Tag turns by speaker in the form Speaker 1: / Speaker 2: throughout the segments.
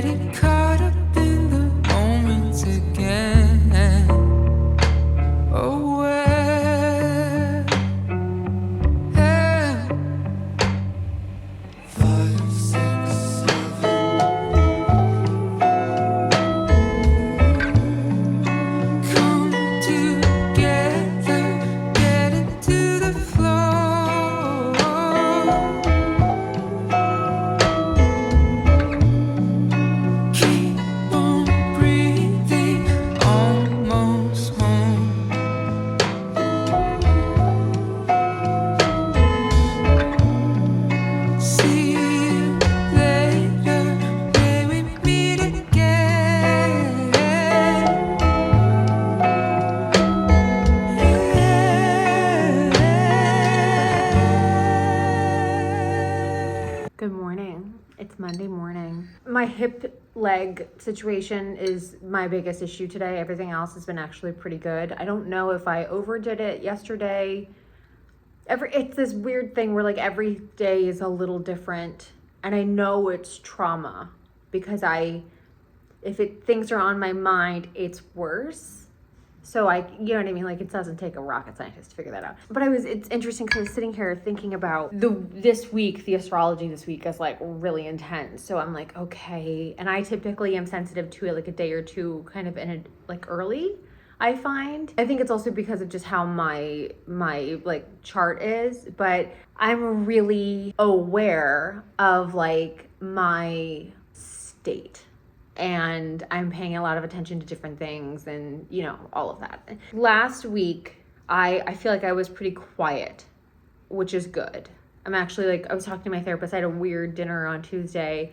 Speaker 1: getting caught up in the moments again. Oh, where? Yeah. 5, 6, 7. Come together, get into the flow. Keep on breathing, almost home. See you later, may we meet again.
Speaker 2: Good morning. It's Monday morning. My hip leg situation is my biggest issue today. Everything else has been actually pretty good. I don't know if I overdid it yesterday. It's this weird thing where like every day is a little different, and I know it's trauma because things are on my mind, it's worse. So you know what I mean? Like, it doesn't take a rocket scientist to figure that out. But it's interesting because I was sitting here thinking about the astrology this week is like really intense. So I'm like, okay. And I typically am sensitive to it like a day or two kind of early, I find. I think it's also because of just how my like chart is, but I'm really aware of like my state. And I'm paying a lot of attention to different things and, you know, all of that. Last week, I feel like I was pretty quiet, which is good. I'm actually like, I was talking to my therapist. I had a weird dinner on Tuesday.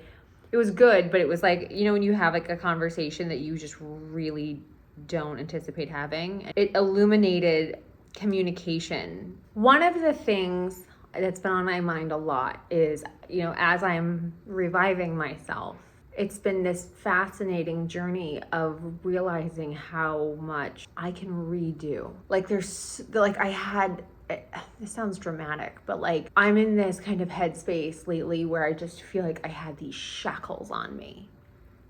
Speaker 2: It was good, but it was like, you know, when you have like a conversation that you just really don't anticipate having, it illuminated communication. One of the things that's been on my mind a lot is, you know, as I'm reviving myself, it's been this fascinating journey of realizing how much I can redo. Like this sounds dramatic, but like I'm in this kind of headspace lately where I just feel like I had these shackles on me.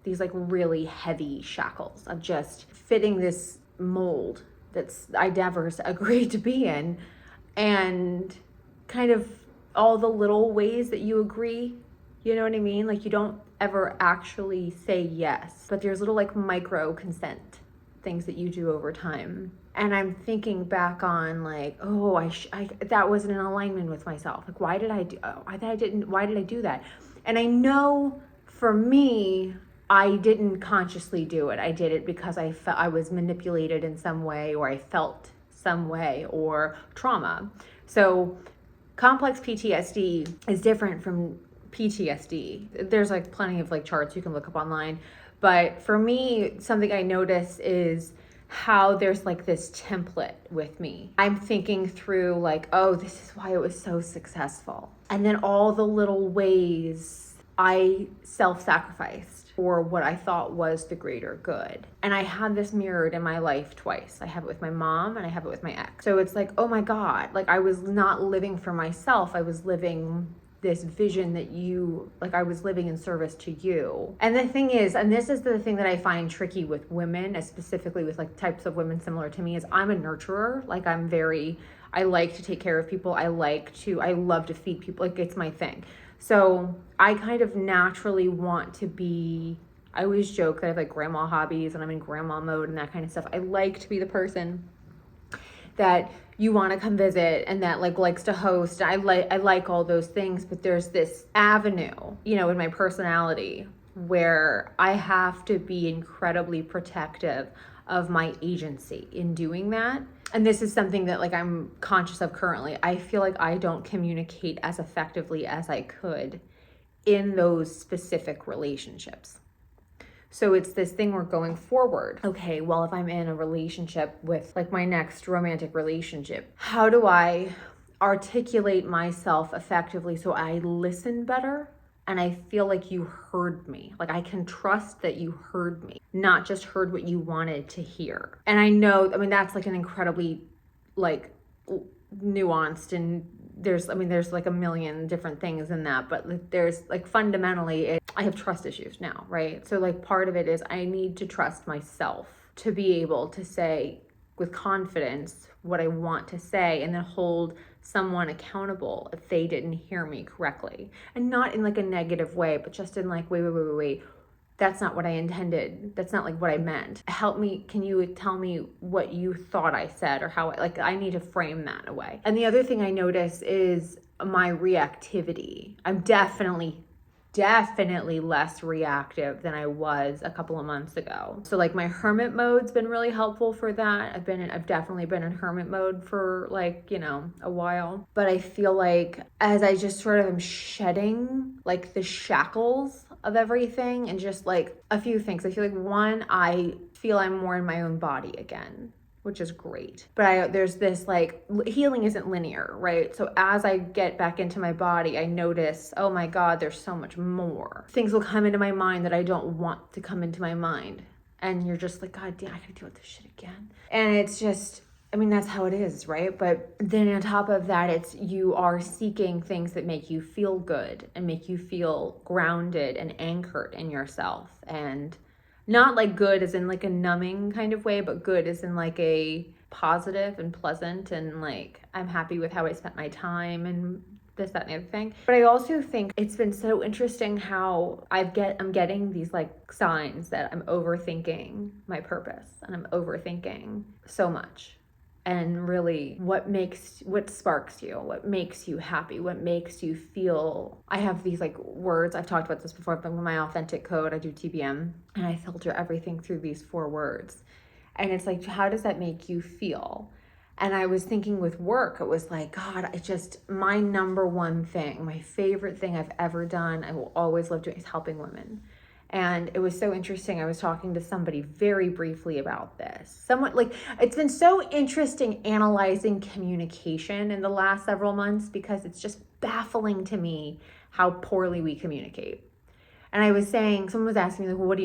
Speaker 2: These like really heavy shackles of just fitting this mold that's I never agreed to be in, and kind of all the little ways that you agree, you know what I mean? Like you don't ever actually say yes, but there's little like micro consent things that you do over time. And I'm thinking back on like, oh, that wasn't in alignment with myself. Like, why did I do that? And I know for me, I didn't consciously do it. I did it because I felt I was manipulated in some way, or I felt some way, or trauma. So complex PTSD is different from PTSD. There's like plenty of like charts you can look up online. But for me, something I notice is how there's like this template with me. I'm thinking through like, oh, this is why it was so successful. And then all the little ways I self-sacrificed for what I thought was the greater good. And I had this mirrored in my life twice. I have it with my mom and I have it with my ex. So it's like, oh my God, like I was not living for myself. I was living this vision that I was living in service to you. And the thing is, and this is the thing that I find tricky with women, specifically with like types of women similar to me, is I'm a nurturer. Like I like to take care of people. I love to feed people. Like it's my thing. So I kind of naturally want to be, I always joke that I have like grandma hobbies and I'm in grandma mode and that kind of stuff. I like to be the person that you want to come visit and that like likes to host. I like all those things, but there's this avenue, you know, in my personality where I have to be incredibly protective of my agency in doing that. And this is something that like I'm conscious of currently. I feel like I don't communicate as effectively as I could in those specific relationships. So it's this thing we're going forward. Okay, well, if I'm in a relationship with like my next romantic relationship, how do I articulate myself effectively so I listen better and I feel like you heard me? Like I can trust that you heard me, not just heard what you wanted to hear. And I know, I mean, that's like an incredibly like nuanced and there's like a million different things in that, but like, there's like fundamentally I have trust issues now, right? So like part of it is I need to trust myself to be able to say with confidence what I want to say, and then hold someone accountable if they didn't hear me correctly, and not in like a negative way, but just in like, wait, that's not what I intended. That's not like what I meant. Help me. Can you tell me what you thought I said, or how I need to frame that away. And the other thing I notice is my reactivity. I'm definitely less reactive than I was a couple of months ago. So like my hermit mode's been really helpful for that. I've definitely been in hermit mode for like, a while. But I feel like as I just sort of am shedding like the shackles of everything, and just like a few things. I feel like one, I feel I'm more in my own body again, which is great. But there's this like, healing isn't linear, right? So as I get back into my body, I notice, oh my God, there's so much more. Things will come into my mind that I don't want to come into my mind. And you're just like, God damn, I gotta deal with this shit again. And it's just, that's how it is, right? But then on top of that, you are seeking things that make you feel good and make you feel grounded and anchored in yourself. And not like good as in like a numbing kind of way, but good as in like a positive and pleasant, and like I'm happy with how I spent my time and this, that, and the other thing. But I also think it's been so interesting how I'm getting these like signs that I'm overthinking my purpose, and I'm overthinking so much. And really what sparks you, what makes you happy, what makes you feel. I have these like words, I've talked about this before, but my authentic code, I do TBM, and I filter everything through these 4 words. And it's like, how does that make you feel? And I was thinking with work, it was like, God, my number one thing, my favorite thing I've ever done, I will always love doing, is helping women. And it was so interesting. I was talking to somebody very briefly about this. It's been so interesting analyzing communication in the last several months, because it's just baffling to me how poorly we communicate. And I was saying, someone was asking me, like, well, what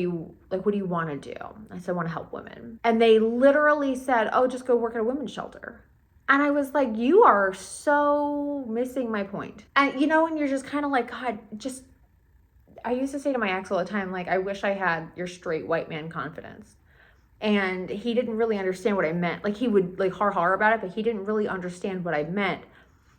Speaker 2: do you want to do? I said, I want to help women. And they literally said, oh, just go work at a women's shelter. And I was like, you are so missing my point. And and you're just kind of like, God, I used to say to my ex all the time, like, I wish I had your straight white man confidence. And he didn't really understand what I meant. Like, he would like har about it, but he didn't really understand what I meant.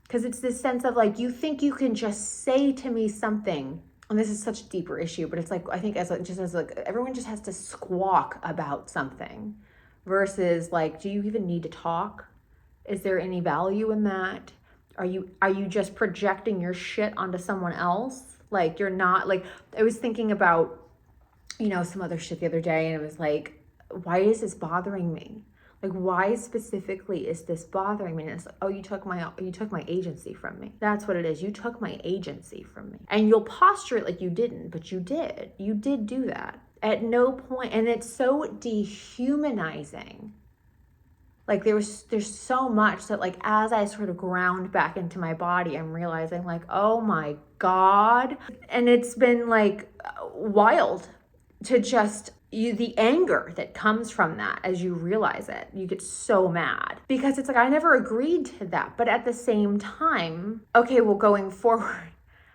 Speaker 2: Because it's this sense of like, you think you can just say to me something, and this is such a deeper issue, but it's like, I think everyone just has to squawk about something, versus like, do you even need to talk? Is there any value in that? Are you just projecting your shit onto someone else? Like, you're not, like, I was thinking about, some other shit the other day, and it was like, why is this bothering me? Like, why specifically is this bothering me? And it's like, oh, you took my agency from me. That's what it is. You took my agency from me. And you'll posture it like you didn't, but you did. You did do that. At no point, and it's so dehumanizing. Like, there's so much that, like, as I sort of ground back into my body, I'm realizing, like, oh my God. And it's been like wild to just the anger that comes from that. As you realize it, you get so mad, because it's like, I never agreed to that. But at the same time, okay, well, going forward,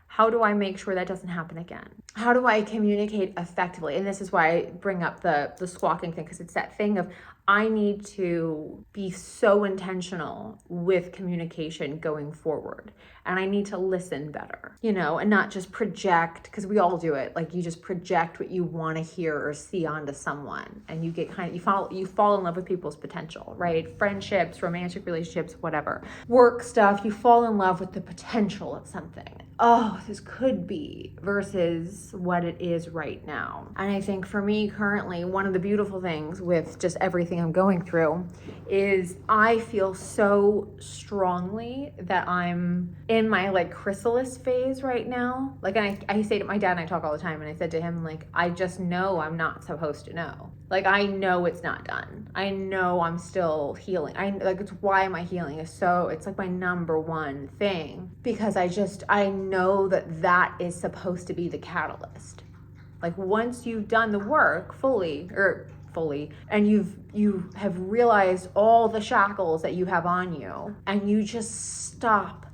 Speaker 2: how do I make sure that doesn't happen again? How do I communicate effectively? And this is why I bring up the squawking thing, because it's that thing of, I need to be so intentional with communication going forward. And I need to listen better, and not just project, because we all do it. Like, you just project what you want to hear or see onto someone, and you get you fall in love with people's potential, right? Friendships, romantic relationships, whatever. Work stuff, you fall in love with the potential of something. Oh, this could be, versus what it is right now. And I think for me currently, one of the beautiful things with just everything I'm going through is I feel so strongly that I'm in my like chrysalis phase right now. Like, I say to my dad, and I talk all the time, and I said to him, like, I just know I'm not supposed to know. Like, I know it's not done. I know I'm still healing. It's why am I healing? It's like my number one thing, because I know that is supposed to be the catalyst. Like, once you've done the work fully, and you have realized all the shackles that you have on you, and you just stop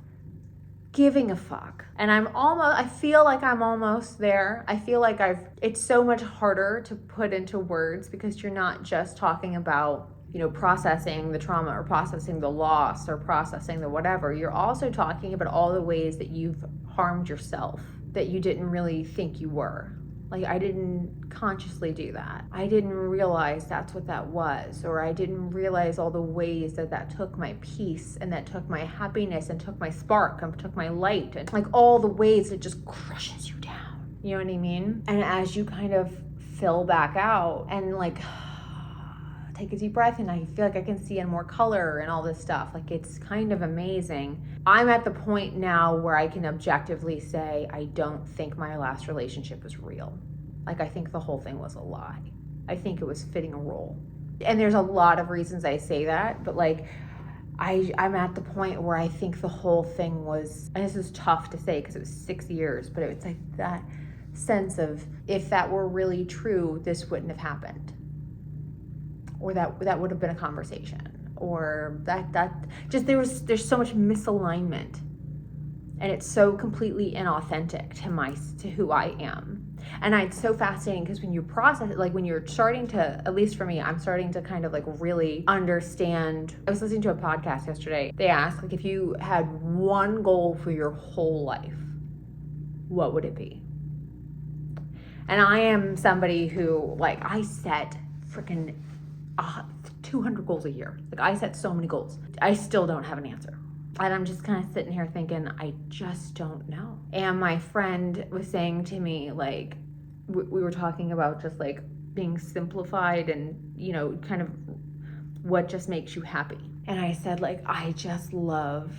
Speaker 2: giving a fuck. And I feel like I'm almost there. I feel like it's so much harder to put into words because you're not just talking about, processing the trauma or processing the loss or processing the whatever. You're also talking about all the ways that you've harmed yourself that you didn't really think you were. Like, I didn't consciously do that. I didn't realize that's what that was, or I didn't realize all the ways that took my peace and that took my happiness and took my spark and took my light, and like all the ways it just crushes you down. You know what I mean? And as you kind of fill back out and like take a deep breath, and I feel like I can see in more color and all this stuff. Like, it's kind of amazing. I'm at the point now where I can objectively say, I don't think my last relationship was real. Like, I think the whole thing was a lie. I think it was fitting a role. And there's a lot of reasons I say that, but like, I'm at the point where I think the whole thing was, and this is tough to say because it was 6 years, but it's like that sense of, if that were really true, this wouldn't have happened. Or that would have been a conversation, or that just there's so much misalignment, and it's so completely inauthentic to who I am. And it's so fascinating because when you process it, like when you're starting to, at least for me, I'm starting to kind of like really understand. I was listening to a podcast yesterday. They asked, like, if you had one goal for your whole life, what would it be? And I am somebody who, like, I set freaking 200 goals a year. Like, I set so many goals. I still don't have an answer. And I'm just kind of sitting here thinking, I just don't know. And my friend was saying to me, like, we were talking about just like being simplified and, kind of what just makes you happy. And I said, like, I just love,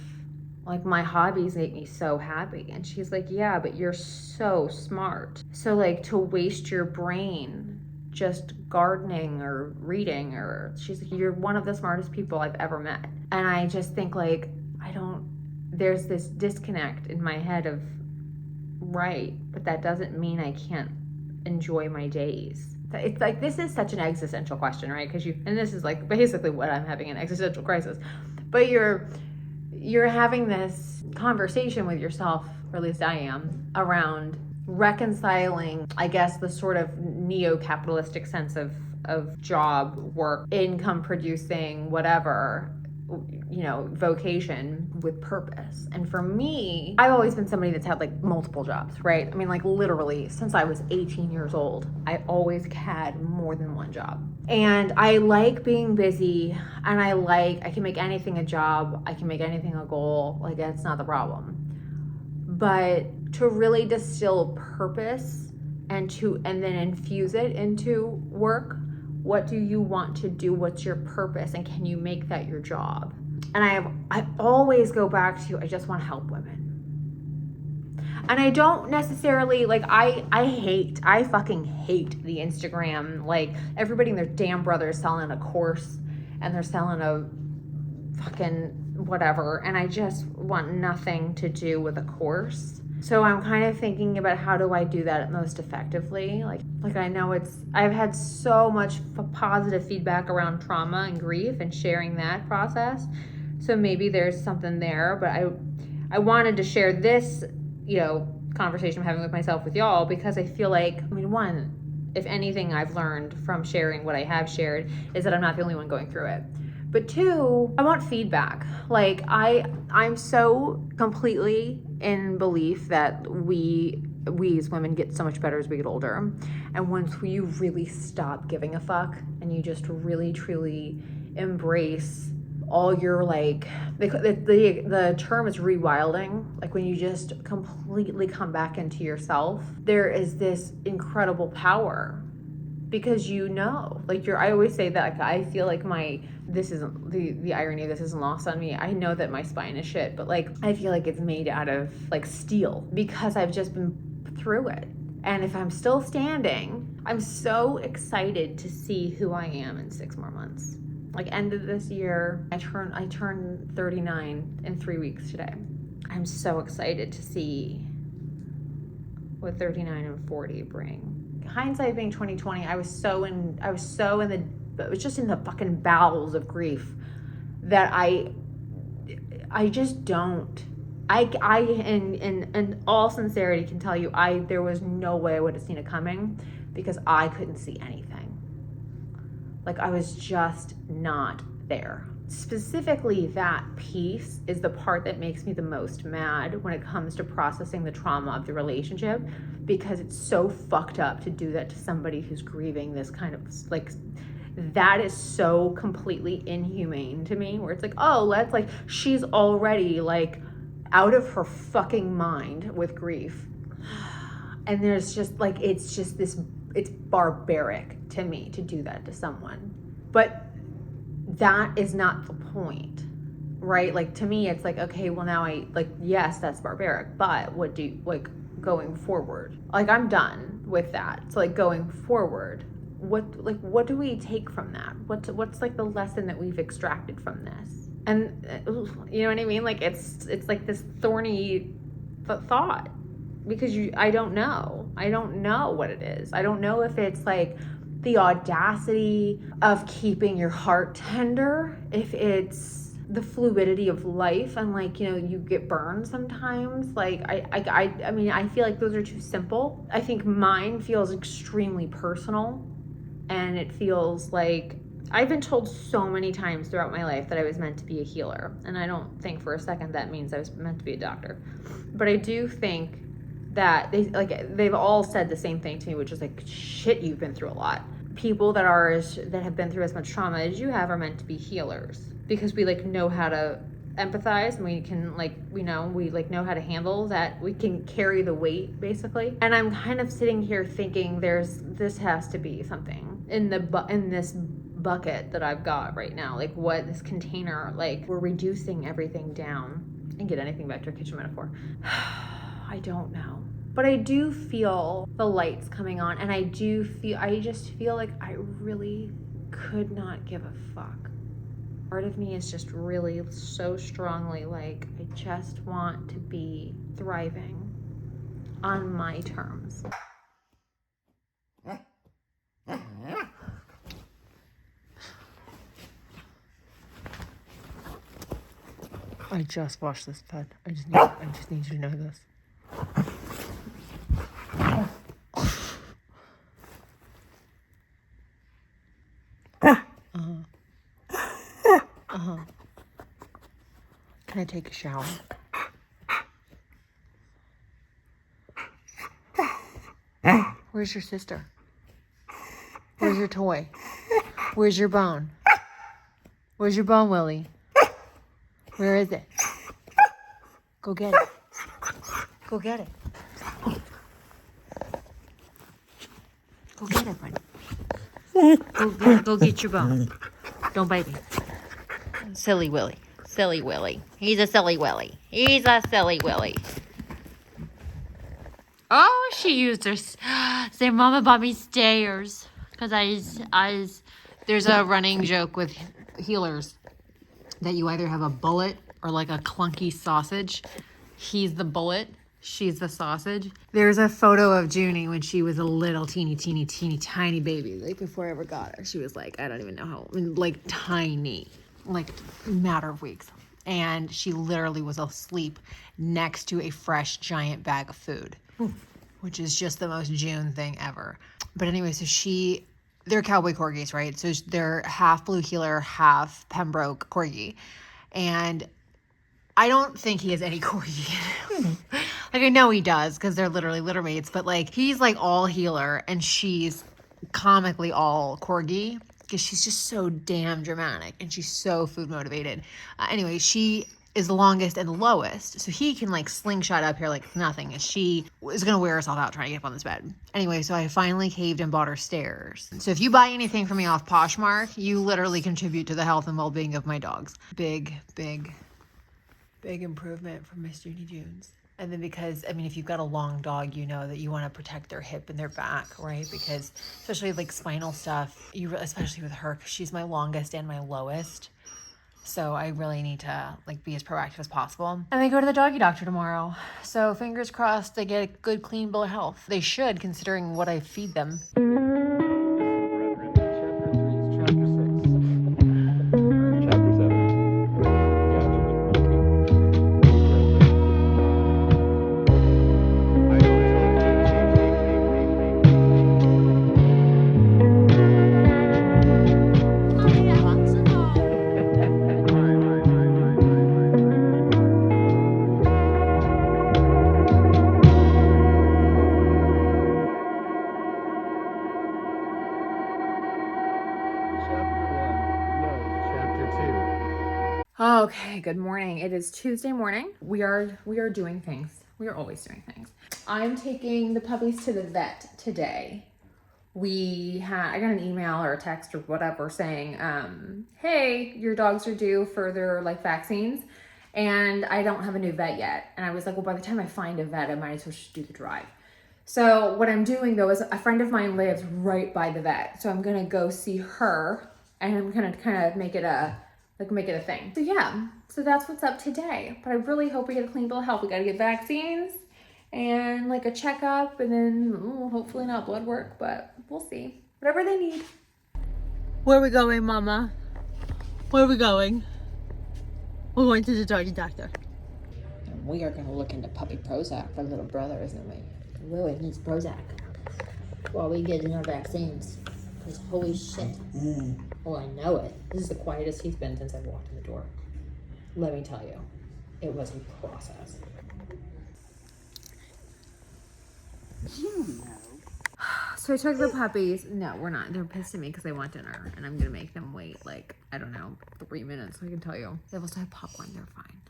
Speaker 2: like, my hobbies make me so happy. And she's like, yeah, but you're so smart. So, like, to waste your brain just gardening or reading, or she's like, you're one of the smartest people I've ever met. And I just think, like, there's this disconnect in my head of, right, but that doesn't mean I can't enjoy my days. It's like, this is such an existential question, right? And this is like basically what I'm having, an existential crisis. But you're having this conversation with yourself, or at least I am, around reconciling, I guess, the sort of neo-capitalistic sense of job, work, income producing, whatever, vocation with purpose. And for me, I've always been somebody that's had like multiple jobs, right? I mean, like, literally since I was 18 years old, I always had more than one job. And I like being busy, and I can make anything a job, I can make anything a goal. Like, that's not the problem. But to really distill purpose and then infuse it into work, what do you want to do? What's your purpose? And can you make that your job? And I always go back to, I just want to help women. And I don't necessarily, like, I fucking hate the Instagram, like, everybody and their damn brother is selling a course, and they're selling a fucking whatever, and I just want nothing to do with a course. So I'm kind of thinking about, how do I do that most effectively? Like I know I've had so much positive feedback around trauma and grief and sharing that process. So maybe there's something there, but I wanted to share this, conversation I'm having with myself with y'all, because I feel like, one, if anything I've learned from sharing what I have shared is that I'm not the only one going through it. But two, I want feedback. Like, I'm so completely in belief that we as women get so much better as we get older. And once you really stop giving a fuck and you just really truly embrace all your, like, the term is rewilding. Like, when you just completely come back into yourself, there is this incredible power. Because I always say that, like, I feel like this isn't, the irony of this isn't lost on me. I know that my spine is shit, but like, I feel like it's made out of like steel, because I've just been through it. And if I'm still standing, I'm so excited to see who I am in 6 more months. Like, end of this year, I turn 39 in 3 weeks today. I'm so excited to see what 39 and 40 bring. Hindsight being 2020, I was just in the fucking bowels of grief that I just don't in all sincerity can tell you, there was no way I would have seen it coming because I couldn't see anything. Like, I was just not there. Specifically, that piece is the part that makes me the most mad when it comes to processing the trauma of the relationship, because it's so fucked up to do that to somebody who's grieving this kind of, like, that is so completely inhumane to me, where it's like, oh, let's, like, she's already, like, out of her fucking mind with grief. And there's just, like, it's barbaric to me to do that to someone. But that is not the point, right? Like, to me, it's like, okay, well, now yes, that's barbaric, but what do you, like, going forward? Like, I'm done with that. So, like, going forward, what do we take from that? What's like the lesson that we've extracted from this? And you know what I mean? Like, it's like this thorny thought, because I don't know what it is. I don't know if it's like the audacity of keeping your heart tender, if it's the fluidity of life, and, like, you know, you get burned sometimes. Like, I mean, I feel like those are too simple. I think mine feels extremely personal, and it feels like I've been told so many times throughout my life that I was meant to be a healer, and I don't think for a second that means I was meant to be a doctor. But I do think that they've all said the same thing to me, which is like, shit, you've been through a lot. People that have been through as much trauma as you have are meant to be healers, because we, like, know how to empathize, and we can, like, we know how to handle that. We can carry the weight, basically. And I'm kind of sitting here thinking this has to be something in this bucket that I've got right now, like, what this container, like, we're reducing everything down. And get anything back to a kitchen metaphor. I don't know. But I do feel the lights coming on, and I just feel like I really could not give a fuck. Part of me is just really so strongly like, I just want to be thriving on my terms. I just washed this bed. I just need you to know this. Can I take a shower? Where's your sister? Where's your toy? Where's your bone? Where's your bone, Willie? Where is it? Go get it. Go get it. Go get it, buddy. Go get your bone. Don't bite me. Silly Willie. Silly Willie. He's a silly Willie. He's a silly Willie. Oh, she used her. Say, Mama bought me stairs. Because there's a running joke with healers that you either have a bullet or, like, a clunky sausage. He's the bullet. She's the sausage. There's a photo of Junie when she was a little teeny tiny baby. Like, before I ever got her, she was like, I don't even know how, like, tiny, like, matter of weeks. And she literally was asleep next to a fresh giant bag of food, which is just the most June thing ever. But anyway, so they're cowboy corgis, right? So they're half blue heeler, half Pembroke corgi. And I don't think he has any corgi in him. Like, I know he does, because they're literally litter mates, but, like, he's, like, all healer, and she's comically all corgi, because she's just so damn dramatic, and she's so food motivated. Anyway, she is the longest and the lowest, so he can, like, slingshot up here like nothing, and she is gonna wear herself out trying to get up on this bed. Anyway, so I finally caved and bought her stairs. So if you buy anything from me off Poshmark, you literally contribute to the health and well-being of my dogs. Big improvement from Miss Junie Junes. And then, because, I mean, if you've got a long dog, you know that you want to protect their hip and their back, right? Because especially, like, spinal stuff, especially with her, because she's my longest and my lowest. So I really need to, like, be as proactive as possible. And they go to the doggy doctor tomorrow. So fingers crossed they get a good, clean bill of health. They should, considering what I feed them. Okay, good morning. It is Tuesday morning. We are doing things. We are always doing things. I'm taking the puppies to the vet today. I got an email or a text or whatever saying, hey, your dogs are due for their like vaccines, and I don't have a new vet yet. And I was like, well, by the time I find a vet, I might as well just do the drive. So what I'm doing though is a friend of mine lives right by the vet, so I'm gonna go see her, and I'm gonna kind of make it a thing. So yeah, so that's what's up today. But I really hope we get a clean bill of health. We gotta get vaccines and like a checkup, and then hopefully not blood work, but we'll see. Whatever they need.
Speaker 3: Where are we going, Mama? Where are we going? We're going to the doggy doctor.
Speaker 4: And we are going to look into puppy Prozac for little brother, isn't we? Lily needs Prozac while we get in our vaccines. Because holy shit. Oh, I know it. This is the quietest he's been since I've walked in the door. Let me tell you, it was a process.
Speaker 2: So I took the puppies. No, we're not. They're pissed at me because they want dinner, and I'm gonna make them wait like, I don't know, 3 minutes. I can tell you. They also have popcorn. They're fine.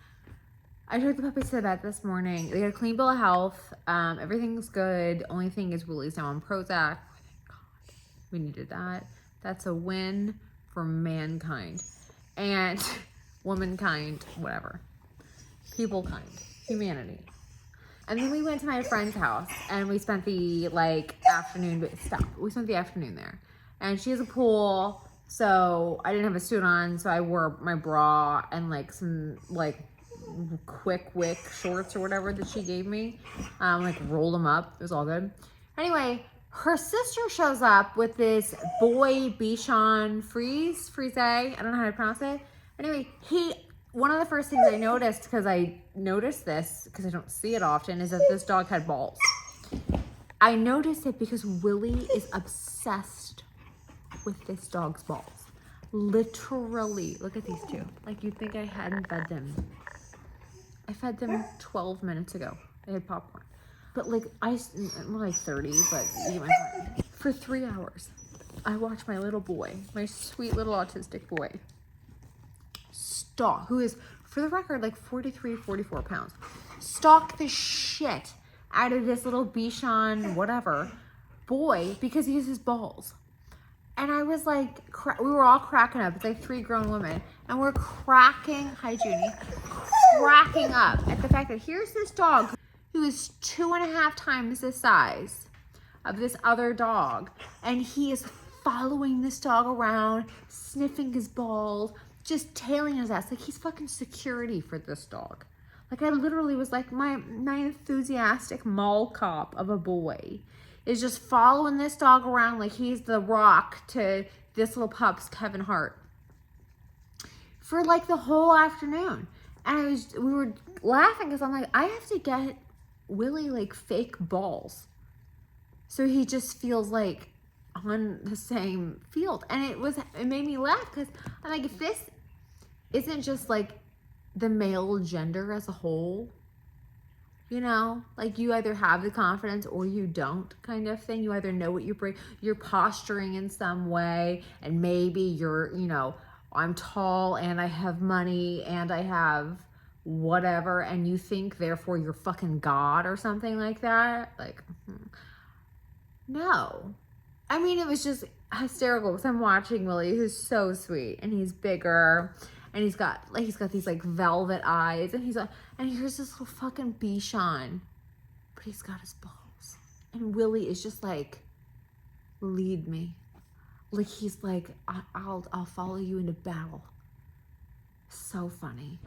Speaker 2: I took the puppies to the vet this morning. They got a clean bill of health. Everything's good. Only thing is Willie's now on Prozac. Oh, thank God. We needed that. That's a win for mankind and womankind, whatever. People kind, humanity. And then we went to my friend's house and we spent the afternoon. We spent the afternoon there, and she has a pool. So I didn't have a suit on, so I wore my bra and like some quick wick shorts or whatever that she gave me. Rolled them up. It was all good. Anyway, her sister shows up with this boy Bichon Frise. I don't know how to pronounce it. Anyway, one of the first things I noticed, because I noticed this because I don't see it often, is that this dog had balls. I noticed it because Willie is obsessed with this dog's balls. Literally, look at these two. Like, you'd think I hadn't fed them. I fed them 12 minutes ago. They had popcorn. But I'm like 30, but you know, for 3 hours, I watched my little boy, my sweet little autistic boy, who is, for the record, like 43, 44 pounds, stalk the shit out of this little Bichon whatever boy because he has his balls. And I was like, we were all cracking up. It's like 3 grown women, and we're cracking up at the fact that here's this dog who is 2.5 times the size of this other dog, and he is following this dog around, sniffing his balls, just tailing his ass. Like, he's fucking security for this dog. Like, I literally was like, my enthusiastic mall cop of a boy is just following this dog around like he's the Rock to this little pup's Kevin Hart for like the whole afternoon. And we were laughing because I'm like, I have to get Willie like fake balls so he just feels like on the same field. And it made me laugh because I'm like, if this isn't just like the male gender as a whole, you know, like you either have the confidence or you don't, kind of thing. You either know what you're posturing in some way, and maybe you're, you know, I'm tall and I have money and I have whatever, and you think therefore you're fucking God or something like that. Like, no. I mean, it was just hysterical because I'm watching Willie, who's so sweet, and he's bigger, and he's got these like velvet eyes, and here's this little fucking Bichon, but he's got his balls, and Willie is just like, lead me, like he's like, I'll follow you into battle. So funny.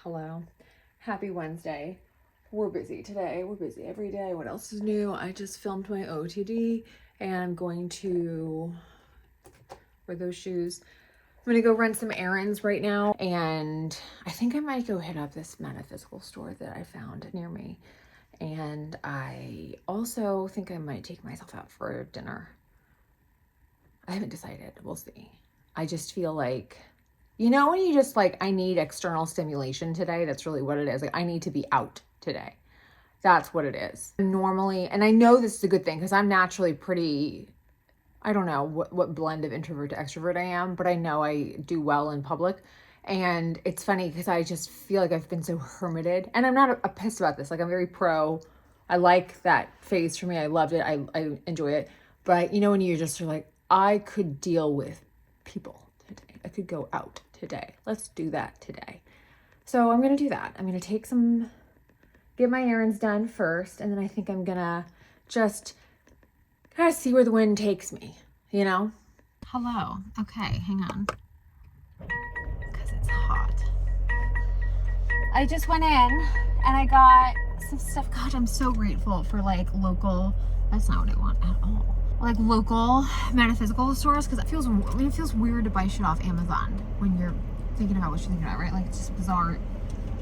Speaker 2: Hello. Happy Wednesday. We're busy today. We're busy every day. What else is new? I just filmed my OTD and I'm going to wear those shoes. I'm gonna go run some errands right now, and I think I might go hit up this metaphysical store that I found near me. And I also think I might take myself out for dinner. I haven't decided. We'll see. I just feel like, you know, when you just like, I need external stimulation today. That's really what it is. Like, I need to be out today. That's what it is. Normally, and I know this is a good thing because I'm naturally pretty, I don't know what blend of introvert to extrovert I am, but I know I do well in public. And it's funny because I just feel like I've been so hermited, and I'm not a pissed about this. Like, I'm very pro. I like that phase for me. I loved it. I enjoy it. But you know, when you're just sort of like, I could deal with people today. I could go out today. Let's do that today. So I'm going to do that. I'm going to get my errands done first. And then I think I'm going to just kind of see where the wind takes me, you know? Hello. Okay, hang on. Because it's hot. I just went in and I got some stuff. God, I'm so grateful for like local, that's not what I want at all. Like local metaphysical stores, because it feels weird to buy shit off Amazon when you're thinking about what you're thinking about, right? Like, it's just a bizarre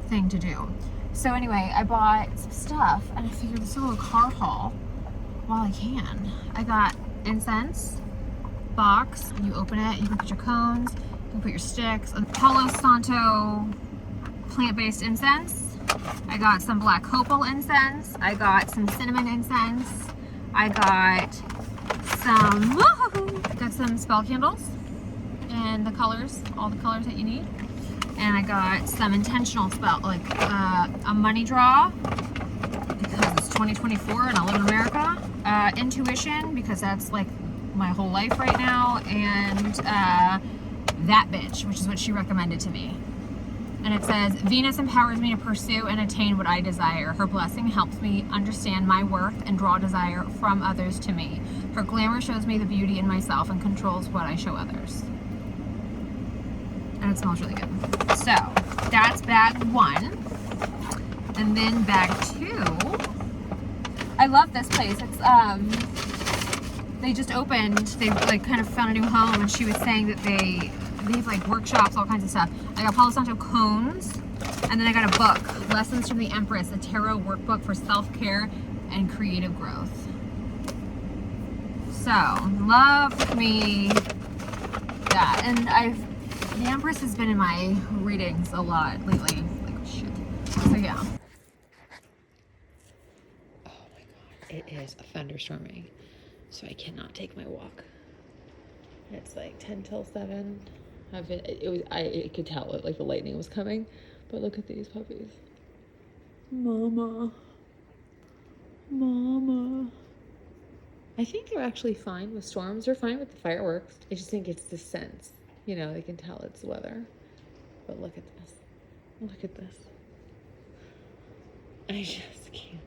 Speaker 2: thing to do. So anyway, I bought some stuff and I figured this little cart haul while I can. I got incense box. You open it, you can put your cones, you can put your sticks. Palo Santo plant-based incense. I got some black copal incense. I got some cinnamon incense. I got some spell candles and the colors, all the colors that you need. And I got some intentional spell, like a money draw because it's 2024 and I live in America. Intuition, because that's like my whole life right now. And that bitch, which is what she recommended to me. And it says, Venus empowers me to pursue and attain what I desire. Her blessing helps me understand my worth and draw desire from others to me. Her glamour shows me the beauty in myself and controls what I show others. And it smells really good. So that's bag one. And then bag two. I love this place. It's they just opened, they like kind of found a new home, and she was saying that they have like workshops, all kinds of stuff. I got Palo Santo cones, and then I got a book, Lessons from the Empress, a tarot workbook for self-care and creative growth. So, love me that. And the Empress has been in my readings a lot lately. Like, shit. So, yeah. Oh my God, it is thunderstorming, so I cannot take my walk. It's like 10 till 7. I could tell it, like the lightning was coming, but look at these puppies. Mama. I think they're actually fine with storms. They're fine with the fireworks. I just think it's the sense. You know, they can tell it's the weather. But look at this. Look at this. I just can't.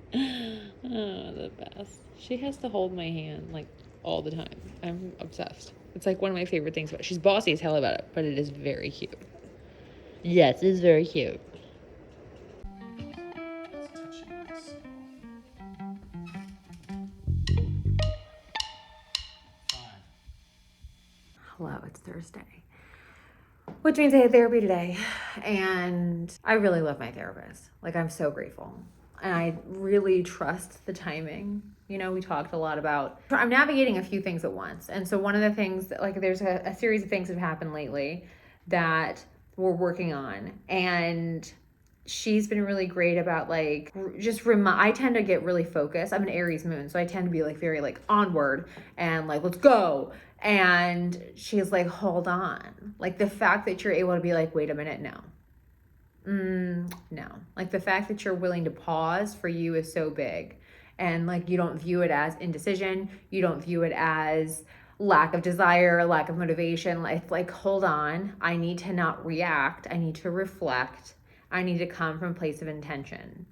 Speaker 2: Oh, the best. She has to hold my hand like all the time. I'm obsessed. It's like one of my favorite things about it. She's bossy as hell about it, but it is very cute. Yes, it's very cute. Hello, it's Thursday, which means I had therapy today, and I really love my therapist. Like, I'm so grateful, and I really trust the timing. You know, we talked a lot about, I'm navigating a few things at once. And so one of the things that, like, there's a series of things that have happened lately that we're working on. And she's been really great about like, I tend to get really focused. I'm an Aries moon. So I tend to be like very like onward and like, let's go. And she's like, hold on. Like the fact that you're able to be like, wait a minute, no. No. Like the fact that you're willing to pause for you is so big. And like, you don't view it as indecision. You don't view it as lack of desire, lack of motivation. Like, hold on. I need to not react. I need to reflect. I need to come from a place of intention.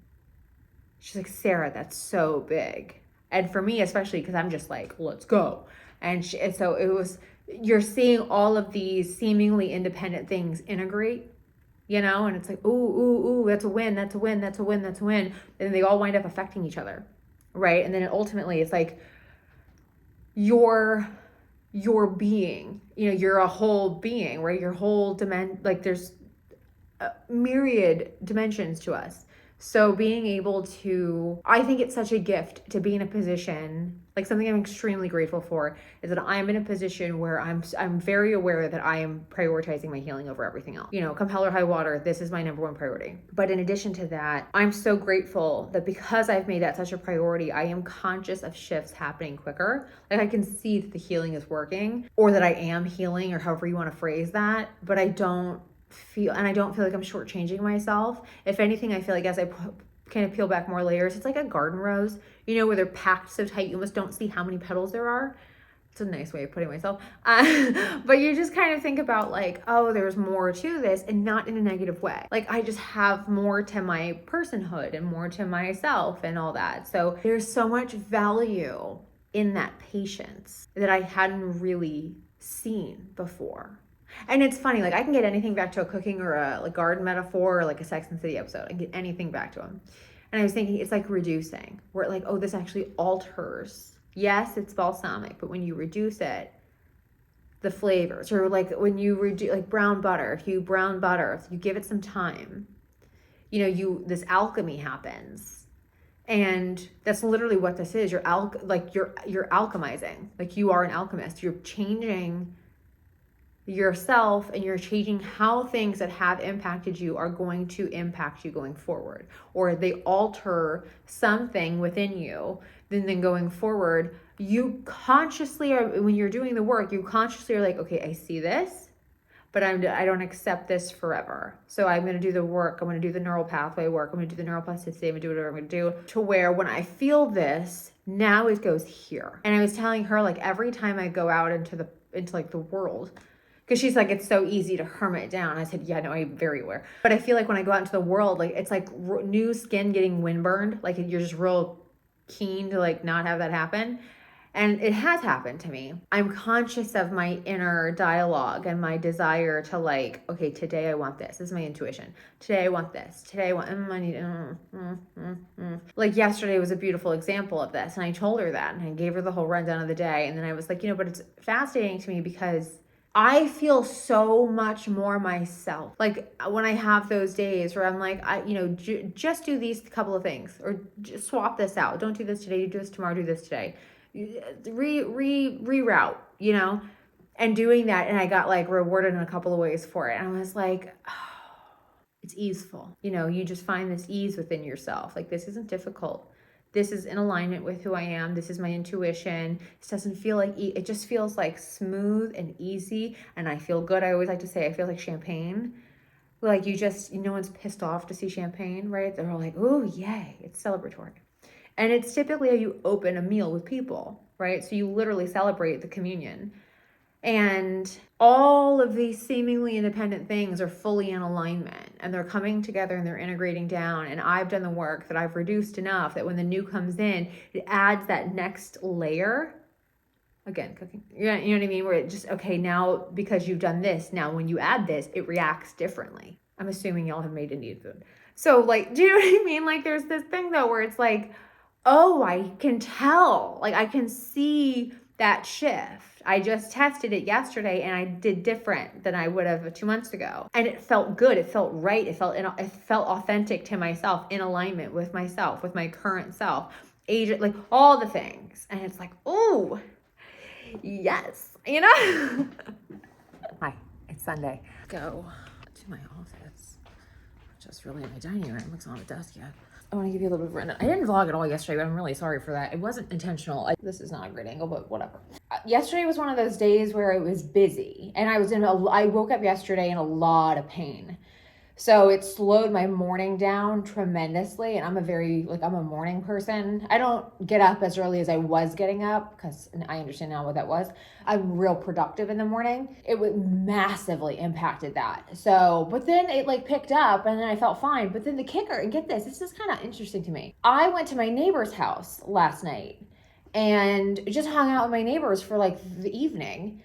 Speaker 2: She's like, Sarah, that's so big. And for me, especially because I'm just like, let's go. And so it was, you're seeing all of these seemingly independent things integrate, you know, and it's like, ooh, that's a win, that's a win, that's a win, that's a win. And they all wind up affecting each other. Right. And then ultimately it's like your being. You know, you're a whole being, right? Your whole like there's a myriad dimensions to us. So being able to, I think it's such a gift to be in a position, like something I'm extremely grateful for is that I'm in a position where I'm very aware that I am prioritizing my healing over everything else. You know, come hell or high water, this is my number one priority. But in addition to that, I'm so grateful that because I've made that such a priority, I am conscious of shifts happening quicker. Like I can see that the healing is working, or that I am healing, or however you want to phrase that, but I don't feel like I'm shortchanging myself. If anything, I feel like as I kind of peel back more layers, it's like a garden rose, you know, where they're packed so tight you almost don't see how many petals there are. It's a nice way of putting myself. But you just kind of think about like, oh, there's more to this, and not in a negative way. Like I just have more to my personhood and more to myself and all that. So there's so much value in that patience that I hadn't really seen before. And it's funny, like I can get anything back to a cooking or a like garden metaphor or like a Sex and the City episode. I can get anything back to them. And I was thinking it's like reducing, where like, oh, this actually alters. Yes, it's balsamic, but when you reduce it, the flavors, or like when you reduce like brown butter, if you give it some time, you know, this alchemy happens. And that's literally what this is. You're alchemizing. Like you are an alchemist. You're changing yourself, and you're changing how things that have impacted you are going to impact you going forward, or they alter something within you. Then going forward, you consciously are, when you're doing the work, you consciously are like, okay, I see this, but I don't accept this forever. So I'm going to do the work. I'm going to do the neural pathway work. I'm going to do the neuroplasticity. I'm going to do whatever I'm going to do, to where when I feel this, now it goes here. And I was telling her, like, every time I go out into like the world, because she's like, it's so easy to hermit down. I said, yeah, no, I'm very aware. But I feel like when I go out into the world, like it's like new skin getting windburned. Like you're just real keen to like not have that happen. And it has happened to me. I'm conscious of my inner dialogue and my desire to like, okay, today I want this. This is my intuition. Today I want this. Today I want, I need, Like yesterday was a beautiful example of this. And I told her that, and I gave her the whole rundown of the day. And then I was like, you know, but it's fascinating to me because I feel so much more myself. Like when I have those days where I'm like, just do these couple of things, or just swap this out. Don't do this today. Do this tomorrow. Do this today. Reroute, you know, and doing that. And I got like rewarded in a couple of ways for it. And I was like, oh, it's easeful. You know, you just find this ease within yourself. Like this isn't difficult. This is in alignment with who I am. This is my intuition. This doesn't feel like, it just feels like smooth and easy. And I feel good. I always like to say, I feel like champagne. Like no one's pissed off to see champagne, right? They're all like, oh, yay. It's celebratory. And it's typically how you open a meal with people, right? So you literally celebrate the communion. And all of these seemingly independent things are fully in alignment, and they're coming together and they're integrating down. And I've done the work that I've reduced enough that when the new comes in, it adds that next layer. Again, cooking, you know what I mean? Where it just, okay, now because you've done this, now when you add this, it reacts differently. I'm assuming y'all have made Indian food. So like, do you know what I mean? Like there's this thing though, where it's like, oh, I can tell, like I can see that shift. I just tested it yesterday and I did different than I would have 2 months ago. And it felt good. It felt right. It felt authentic to myself, in alignment with myself, with my current self, age, like all the things. And it's like, oh, yes, you know? Hi, it's Sunday. Go to my office, which is really in my dining room. It's not a desk yet. I want to give you a little bit of rundown. I didn't vlog at all yesterday, but I'm really sorry for that. It wasn't intentional. This is not a great angle, but whatever. Yesterday was one of those days where it was busy, and I woke up yesterday in a lot of pain. So it slowed my morning down tremendously. And I'm a morning person. I don't get up as early as I was getting up, because I understand now what that was. I'm real productive in the morning. It would massively impacted that. So, but then it like picked up and then I felt fine. But then the kicker, and get this is kind of interesting to me. I went to my neighbor's house last night and just hung out with my neighbors for like the evening.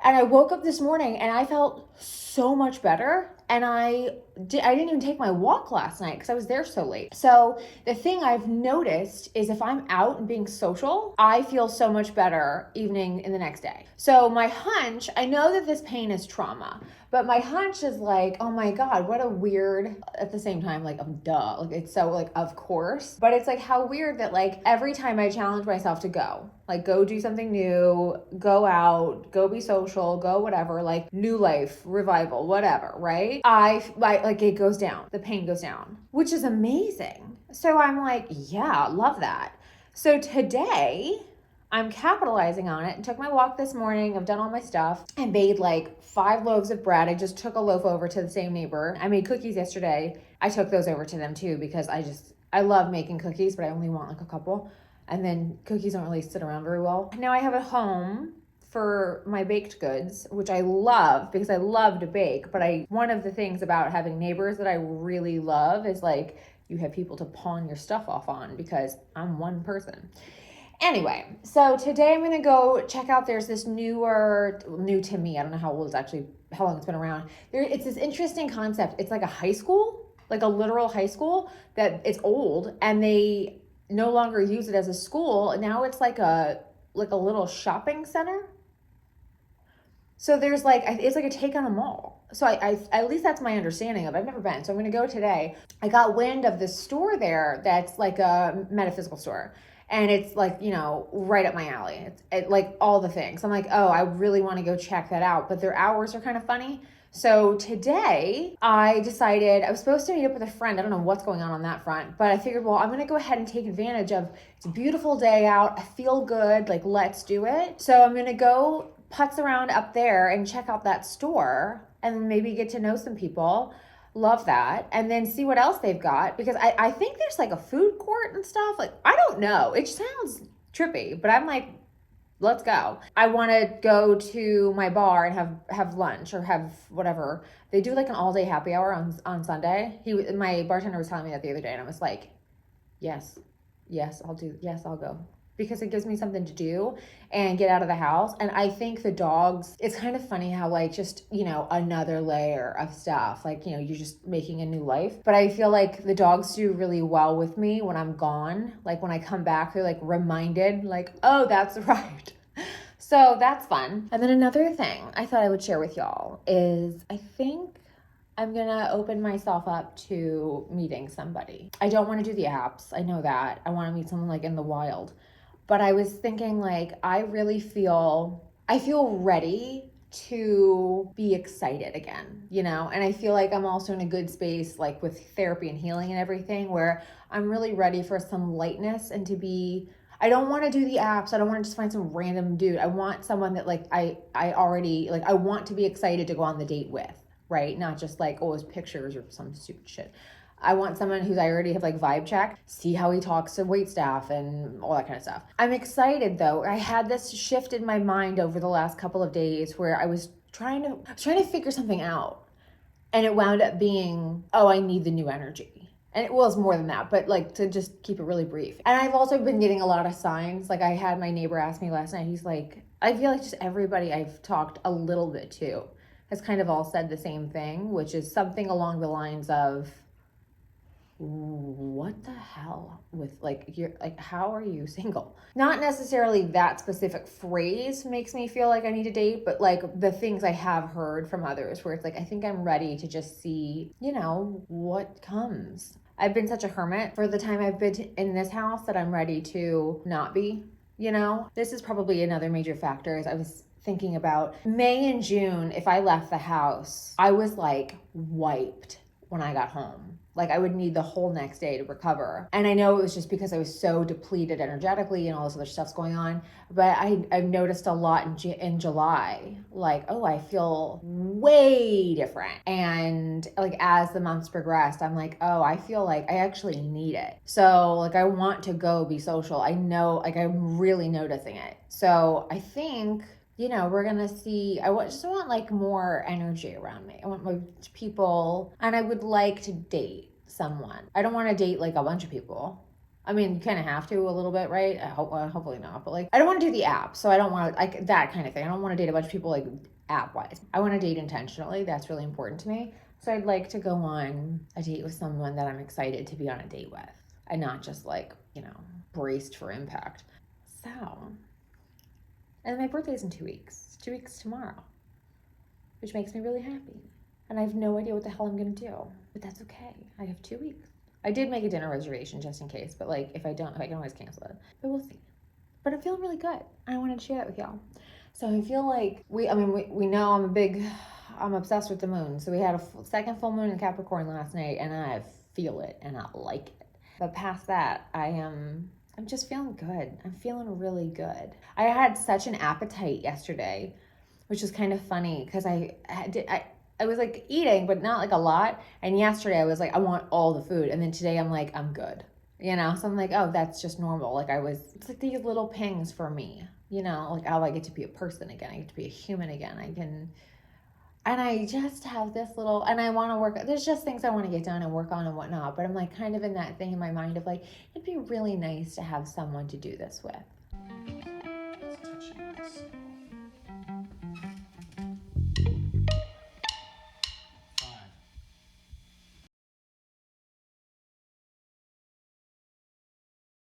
Speaker 2: And I woke up this morning and I felt so much better and I didn't even take my walk last night because I was there so late. So the thing I've noticed is if I'm out and being social, I feel so much better evening in the next day. So my hunch, I know that this pain is trauma, but my hunch is like, oh my God, what a weird, at the same time, like, duh. Like, it's so like, of course. But it's like how weird that like every time I challenge myself to go, like go do something new, go out, go be social, go whatever, like new life, revival, whatever, right? I like it goes down, the pain goes down, which is amazing. So I'm like, yeah, love that. So today, I'm capitalizing on it and took my walk this morning. I've done all my stuff. I made like 5 loaves of bread. I just took a loaf over to the same neighbor. I made cookies yesterday. I took those over to them too because I love making cookies, but I only want like a couple. And then cookies don't really sit around very well. Now I have a home for my baked goods, which I love because I love to bake. But one of the things about having neighbors that I really love is like you have people to pawn your stuff off on because I'm one person. Anyway, so today I'm going to go check out, there's this new to me, I don't know how long it's been around. It's this interesting concept. It's like a high school, like a literal high school that it's old and they no longer use it as a school. Now it's like a little shopping center. So there's like, it's like a take on a mall. So I at least that's my understanding of it. I've never been. So I'm going to go today. I got wind of this store there that's like a metaphysical store. And it's like, right up my alley. It's like all the things. I'm like, oh, I really want to go check that out. But their hours are kind of funny. So today I decided I was supposed to meet up with a friend. I don't know what's going on that front. But I figured, well, I'm going to go ahead and take advantage of, it's a beautiful day out. I feel good. Like, let's do it. So I'm going to go putz around up there and check out that store and maybe get to know some people. Love that. And then see what else they've got because I think there's like a food court and stuff. Like, I don't know. It sounds trippy, but I'm like, let's go. I want to go to my bar and have lunch or have whatever. They do like an all day happy hour on Sunday. My bartender was telling me that the other day and I was like, yes, I'll go. Because it gives me something to do and get out of the house. And I think the dogs, it's kind of funny how like just, another layer of stuff, like, you're just making a new life. But I feel like the dogs do really well with me when I'm gone. Like when I come back, they're like reminded like, oh, that's right. So that's fun. And then another thing I thought I would share with y'all is I think I'm gonna open myself up to meeting somebody. I don't want to do the apps. I know that. I want to meet someone like in the wild. But I was thinking like, I feel ready to be excited again, and I feel like I'm also in a good space, like with therapy and healing and everything, where I'm really ready for some lightness and I don't want to do the apps. I don't want to just find some random dude. I want someone that like, I already, like, I want to be excited to go on the date with, right? Not just like, oh, it's pictures or some stupid shit. I want someone who's I already have like vibe check, see how he talks to wait staff and all that kind of stuff. I'm excited though. I had this shift in my mind over the last couple of days where I was trying to figure something out. And it wound up being, oh, I need the new energy. And it was more than that, but like to just keep it really brief. And I've also been getting a lot of signs. Like I had my neighbor ask me last night, he's like, I feel like just everybody I've talked a little bit to has kind of all said the same thing, which is something along the lines of, what the hell with like, you're like, how are you single? Not necessarily that specific phrase makes me feel like I need a date, but like the things I have heard from others where it's like, I think I'm ready to just see, what comes. I've been such a hermit for the time I've been in this house that I'm ready to not be, This is probably another major factor is I was thinking about May and June. If I left the house, I was like wiped when I got home. Like I would need the whole next day to recover. And I know it was just because I was so depleted energetically and all this other stuff's going on. But I've noticed a lot in July, like, oh, I feel way different. And like as the months progressed, I'm like, oh, I feel like I actually need it. So like I want to go be social. I know, like I'm really noticing it. So I think we're going to see, just want like more energy around me. I want more people and I would like to date someone. I don't want to date like a bunch of people. I mean, you kind of have to a little bit, right? Hopefully not, but like, I don't want to do the app. So I don't want to like that kind of thing. I don't want to date a bunch of people like app wise. I want to date intentionally. That's really important to me. So I'd like to go on a date with someone that I'm excited to be on a date with, and not just like, braced for impact. So, and my birthday's in 2 weeks. 2 weeks tomorrow, which makes me really happy. And I have no idea what the hell I'm gonna do, but that's okay. I have 2 weeks. I did make a dinner reservation just in case, but like if I don't, I can always cancel it. But we'll see. But I'm feeling really good. I wanted to share that with y'all. So I feel like we know I'm obsessed with the moon. So we had a second full moon in Capricorn last night, and I feel it and I like it. But past that, I'm just feeling good. I'm feeling really good. I had such an appetite yesterday, which was kind of funny because I was like eating, but not like a lot. And yesterday I was like, I want all the food. And then today I'm like, I'm good. So I'm like, oh, that's just normal. It's like these little pings for me, like, oh, I get to be a person again. I get to be a human again. And I just have this little, and I want to work, there's just things I want to get done and work on and whatnot. But I'm like kind of in that thing in my mind of like, it'd be really nice to have someone to do this with.